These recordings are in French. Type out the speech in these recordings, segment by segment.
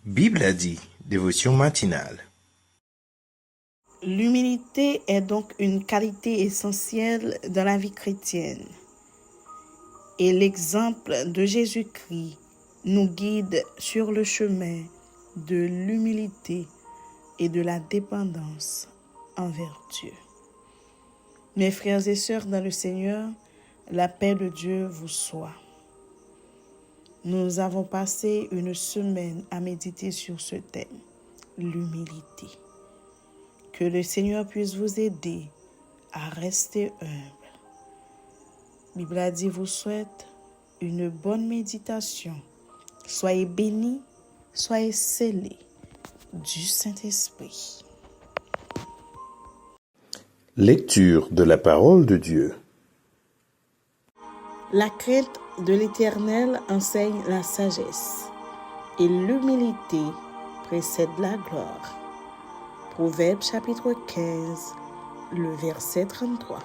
Bible a dit, dévotion matinale. L'humilité est donc une qualité essentielle dans la vie chrétienne. Et l'exemple de Jésus-Christ nous guide sur le chemin de l'humilité et de la dépendance envers Dieu. Mes frères et sœurs dans le Seigneur, la paix de Dieu vous soit. Nous avons passé une semaine à méditer sur ce thème, l'humilité. Que le Seigneur puisse vous aider à rester humble. Bible a dit vous souhaite une bonne méditation. Soyez bénis, soyez scellés du Saint-Esprit. Lecture de la parole de Dieu. La crainte de l'Éternel enseigne la sagesse et l'humilité précède la gloire. Proverbe chapitre 15, le verset 33.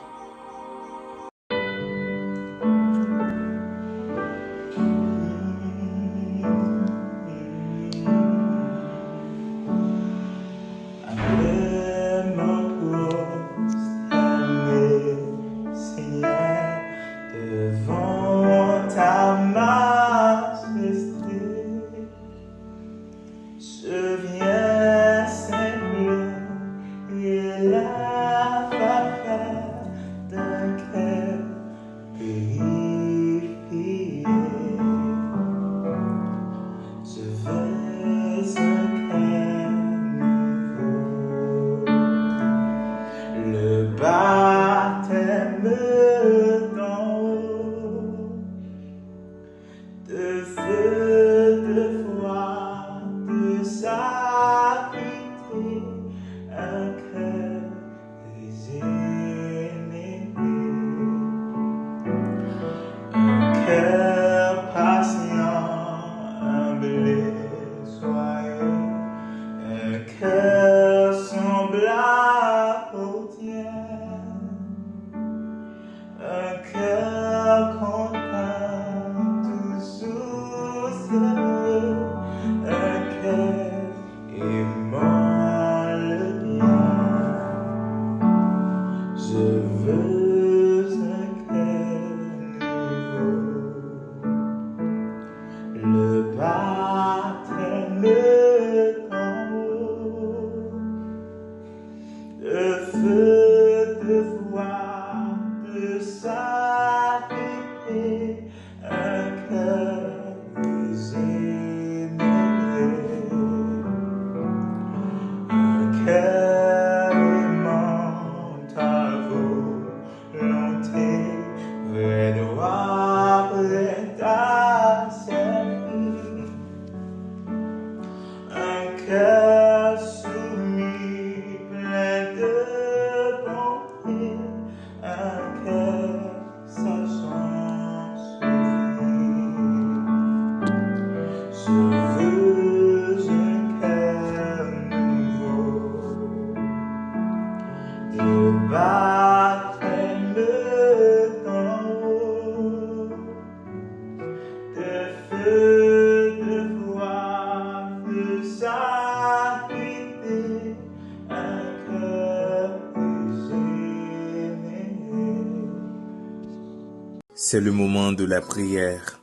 C'est le moment de la prière.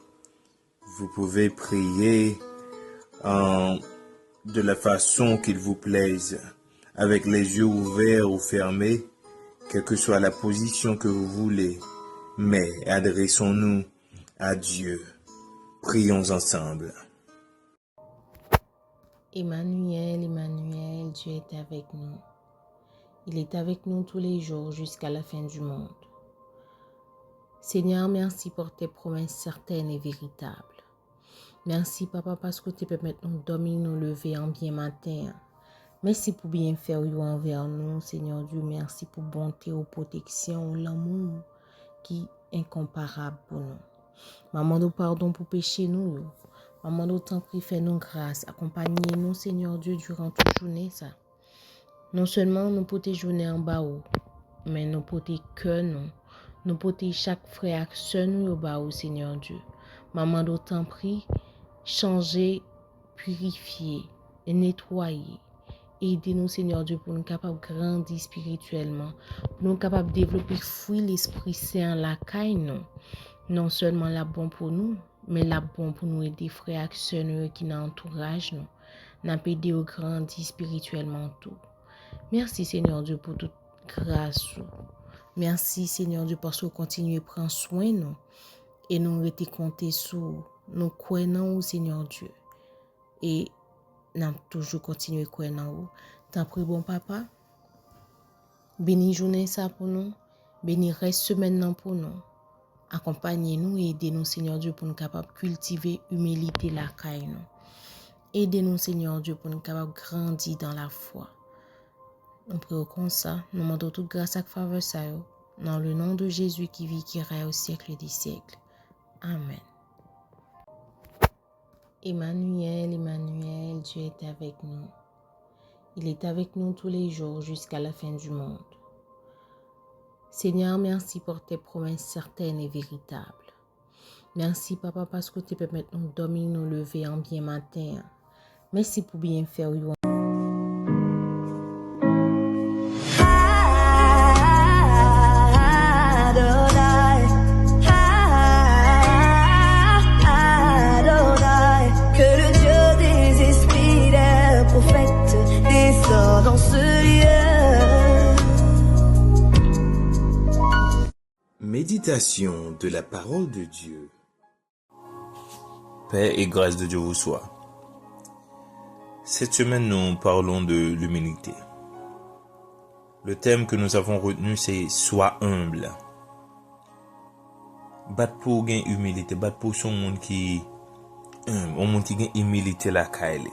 Vous pouvez prier de la façon qu'il vous plaise, avec les yeux ouverts ou fermés, quelle que soit la position que vous voulez. Mais adressons-nous à Dieu. Prions ensemble. Emmanuel, Emmanuel, Dieu est avec nous. Il est avec nous tous les jours jusqu'à la fin du monde. Seigneur, merci pour tes promesses certaines et véritables. Merci, Papa, parce que tu permets nous dormir, nous lever en bien matin. Merci pour bien faire envers nous, Seigneur Dieu. Merci pour bonté, ou protection, l'amour qui est incomparable pour nous. Maman, nous pardon pour pécher nous. Maman, nous t'en prie, fais-nous grâce. Accompagnez-nous, Seigneur Dieu, durant toute journée, ça. Non seulement nous pour tes journées en bas, mais nous pour tes cœurs, nous pour chaque frère et sœur, nous au bas, Seigneur Dieu. Maman, nous t'en prie, changer purifier et nettoyer. Aidez-nous, Seigneur Dieu, pour nous capables de grandir spirituellement, pour nous capables de développer fruit l'Esprit Saint en la caille, non. Non seulement la bon pour nous, mais la bon pour nous aider frères et sœurs qui nous entourage, nous. N'a pas aidé au grandir spirituellement tout. Merci, Seigneur Dieu, pour toute grâce. Merci, Seigneur Dieu, parce que vous continuez à prendre soin de nous. Et nous restons comptés sur nous croyons, Seigneur Dieu. Et nous toujours continuer à croire en vous. T'en prie, bon papa. Bénis journée ça pour nous. Bénis reste semaine pour nous. Accompagnez-nous et aidez-nous, Seigneur Dieu, pour nous capables de cultiver l'humilité la caille. Aidez-nous, Seigneur Dieu, pour nous capables de grandir dans la foi. Nous prions comme ça. Nous demandons toute grâce et faveur ça. Dans le nom de Jésus qui vit, qui règne au siècle des siècles. Amen. Emmanuel, Emmanuel, Dieu est avec nous. Il est avec nous tous les jours jusqu'à la fin du monde. Seigneur, merci pour tes promesses certaines et véritables. Merci, Papa, parce que tu permets de nous dormir, nous lever en bien matin. Merci pour bien faire. Dans ce lieu. Méditation de la parole de Dieu. Paix et grâce de Dieu vous soit. Cette semaine, nous parlons de l'humilité. Le thème que nous avons retenu, c'est « Sois humble ». Bat pour gain humilité, bat pour son monde qui gagne humilité la kaile.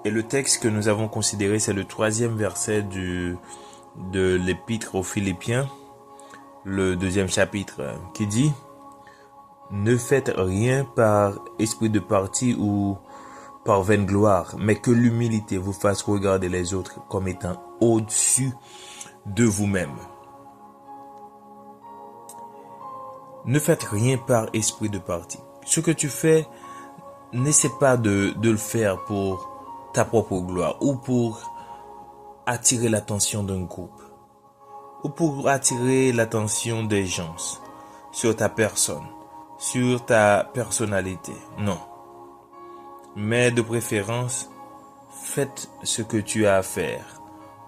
Et le texte que nous avons considéré, c'est le 3e verset de l'épître aux Philippiens, le 2e chapitre, qui dit « Ne faites rien par esprit de parti ou par vaine gloire, mais que l'humilité vous fasse regarder les autres comme étant au-dessus de vous-même. » Ne faites rien par esprit de parti. Ce que tu fais, n'essaie pas de le faire pour ta propre gloire ou pour attirer l'attention d'un groupe ou pour attirer l'attention des gens sur ta personne, sur ta personnalité. Non. Mais de préférence, faites ce que tu as à faire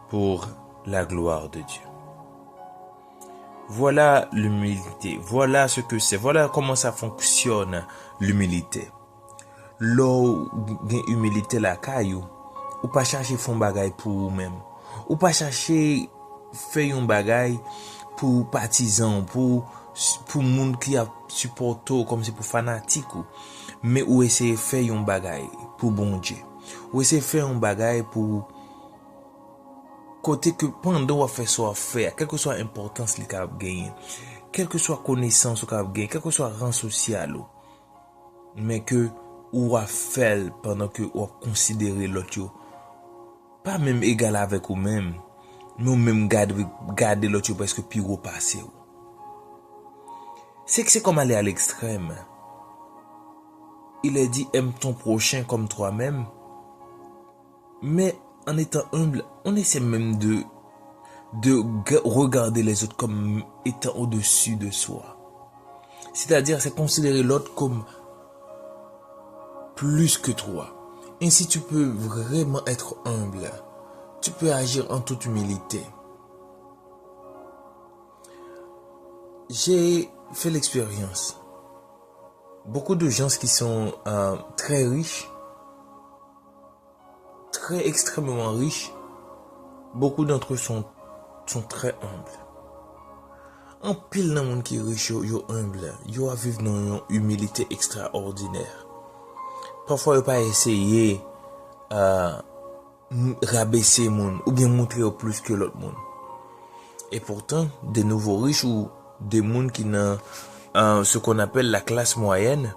pour la gloire de Dieu. Voilà l'humilité. Voilà ce que c'est. Voilà comment ça fonctionne, l'humilité. L'eau humilité la caillou ou pas chercher fond bagay pour vous-même ou pas chercher faire un bagay pour partisans pour monde qui a supporté comme c'est pour fanatique mais ou essayer faire un bagay pour bon Dieu ou essayer faire un bagay pour côté que pendant on fait soit faire quelle que soit importance li ka gagner quelle que soit connaissance ou ka gagner quel que soit rang social mais que ou a fait pendant que ou a considéré l'autre pas même égal avec ou même nous même garder l'autre parce que pire au passé c'est que c'est comme aller à l'extrême. Il est dit aime ton prochain comme toi-même, mais en étant humble on essaie même de regarder les autres comme étant au-dessus de soi, c'est-à-dire c'est considérer l'autre comme plus que toi. Ainsi tu peux vraiment être humble. Tu peux agir en toute humilité. J'ai fait l'expérience. Beaucoup de gens qui sont très riches, très extrêmement riches, beaucoup d'entre eux sont très humbles. En pile dans le monde qui est riche, yo humble, yo vivent dans une humilité extraordinaire. Parfois, il pas essayer rabaisser monde ou bien montrer au plus que l'autre monde. Et pourtant, des nouveaux riches ou des monde qui n'ont ce qu'on appelle la classe moyenne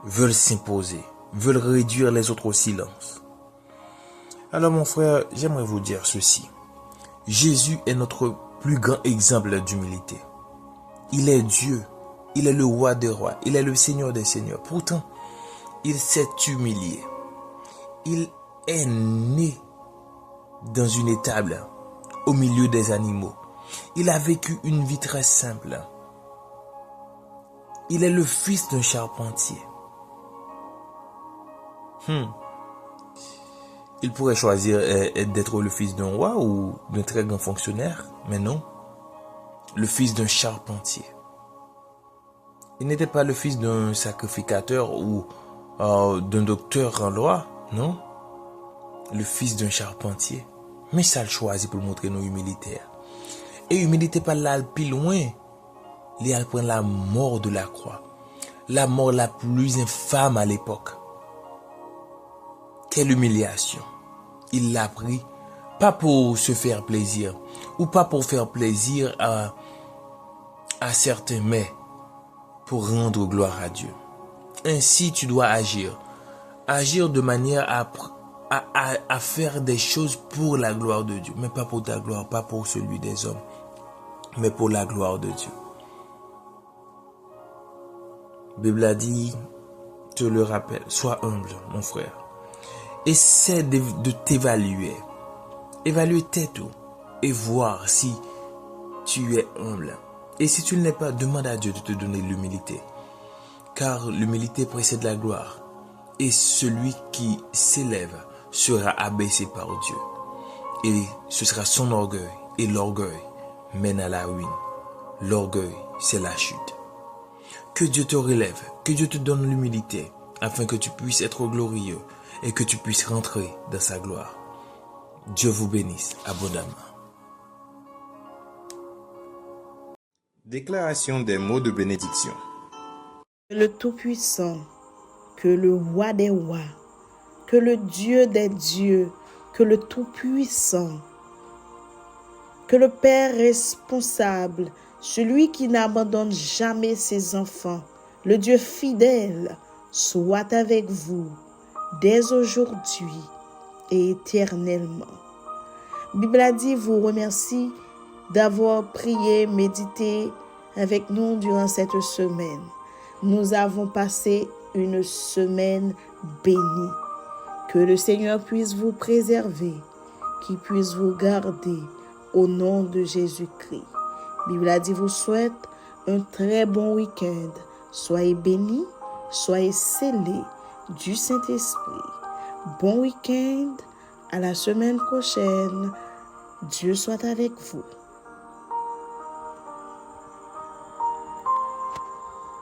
veulent s'imposer, veulent réduire les autres au silence. Alors mon frère, j'aimerais vous dire ceci. Jésus est notre plus grand exemple d'humilité. Il est Dieu, il est le roi des rois, il est le Seigneur des seigneurs. Pourtant, Il s'est humilié. Il est né dans une étable au milieu des animaux. Il a vécu une vie très simple. Il est le fils d'un charpentier. Il pourrait choisir d'être le fils d'un roi ou d'un très grand fonctionnaire, mais non. Le fils d'un charpentier. Il n'était pas le fils d'un sacrificateur ou d'un docteur en loi, non. Le fils d'un charpentier. Mais ça le choisit pour montrer nos humilités. Et humilité pas là plus loin. Il a pris la mort de la croix. La mort la plus infâme à l'époque. Quelle humiliation. Il l'a pris, pas pour se faire plaisir, ou pas pour faire plaisir à certains, mais pour rendre gloire à Dieu. Ainsi, tu dois agir. Agir de manière à faire des choses pour la gloire de Dieu, mais pas pour ta gloire, pas pour celui des hommes, mais pour la gloire de Dieu. La Bible a dit, te le rappelle, sois humble, mon frère. Essaie de t'évaluer. Évaluer tes tout et voir si tu es humble. Et si tu ne l'es pas, demande à Dieu de te donner l'humilité. Car l'humilité précède la gloire. Et celui qui s'élève sera abaissé par Dieu. Et ce sera son orgueil. Et l'orgueil mène à la ruine. L'orgueil, c'est la chute. Que Dieu te relève, que Dieu te donne l'humilité, afin que tu puisses être glorieux et que tu puisses rentrer dans sa gloire. Dieu vous bénisse abondamment. Déclaration des mots de bénédiction. Que le Tout-Puissant, que le Roi des rois, que le Dieu des dieux, que le Tout-Puissant, que le Père responsable, celui qui n'abandonne jamais ses enfants, le Dieu fidèle, soit avec vous dès aujourd'hui et éternellement. Bible a dit, vous remercie d'avoir prié, médité avec nous durant cette semaine. Nous avons passé une semaine bénie. Que le Seigneur puisse vous préserver, qu'il puisse vous garder au nom de Jésus-Christ. Bible a dit, vous souhaite un très bon week-end. Soyez bénis, soyez scellés du Saint-Esprit. Bon week-end, à la semaine prochaine. Dieu soit avec vous.